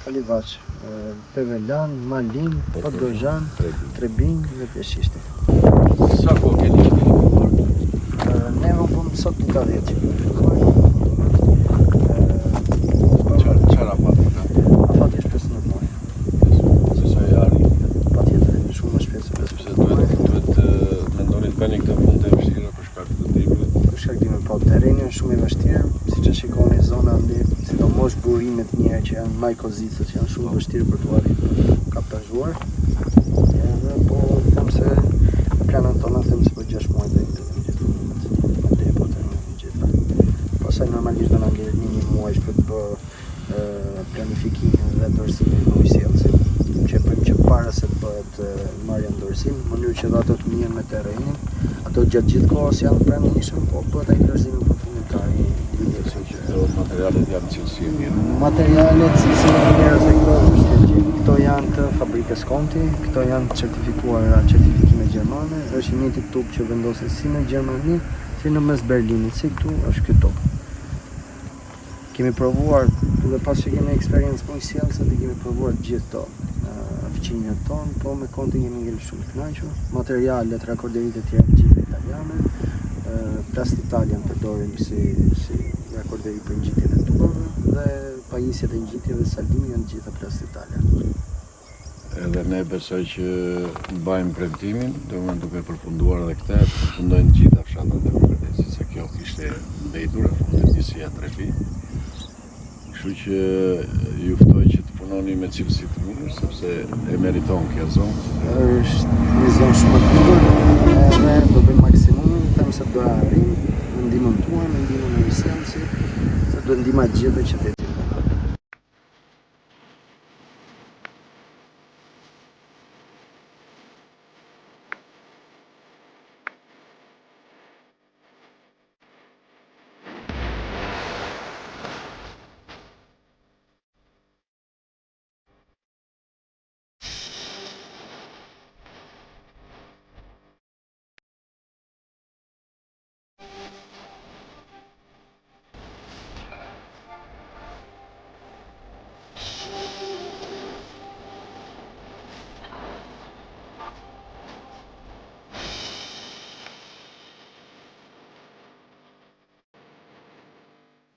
Kalivaç, Pevelan, Malin, Podgozhan, Trebinj dhe Peshishti. Sa kohë keni filluar? Ne humbëm sot një 10 që kemi filluar. Çfarë afati ka? Afati është 15 muaj. Se sa e ari? Patjetër, shumë më shpejt se 15 muaj. Duhet mendoni të bëni këtë punë të vështira për shkak të dimrit. Për shkak të dimrit, po terreni është shumë i vështirë, siç e shikoni zona andi, sidomos burimet mira që janë majkozicët që janë shumë vështirë për t'u arritur kapazhuar. Edhe po them se në planën tonë them se për 6 muaj do të gjithë burimet. Më tepër të gjitha. Pastaj normalisht do na ngjelet një muaj për të bërë planifikimin dhe dorësimin e ujësjellësit. Që bëjmë që para se të bëhet marrja në dorësim, në mënyrë që ato të mihen me terrenin. Ato gjatë gjithë kohës janë pranishëm, po bëhet ai dorëzimi përfundimtar i lidhjes që Materialet janë cilësi e mirë. materialet cilësi e mirë se këto janë të fabrikës Conti, këto janë certifikime gjermane, është i njëjti tub që vendoset si në Gjermani, si në mes Berlinit, si këtu është ky tub. Kemi provuar, dhe pas që kemi eksperiencë më sjellëse, dhe kemi provuar gjithë to fëqinjët tonë, po me Conti kemi ngel shumë të kënaqur. Materialet, rakorderit e tjera gjithë italiane, Plast Italian përdorim si rakorderi për ngjitjen e tubave dhe pajisjet e ngjitjeve Salimi janë gjitha Plast Italian. Edhe ne besoj që mbajmë premtimin, duke përfunduar edhe këtë, përfundojnë gjitha fshatrat e Përkërdesit, se kjo kishte mbejtur e fundit njësia Trebi. Kështu që ju ftoj që të punoni me cilësi të mirë, sepse e meriton kjo zonë. Është një zonë shumë e bukur, edhe do bëjmë maksimumin, them se do arrijmë, me ndihmën tuaj, me ndihmën e ujësjellësit, se do ndihma të gjithë qytetarët.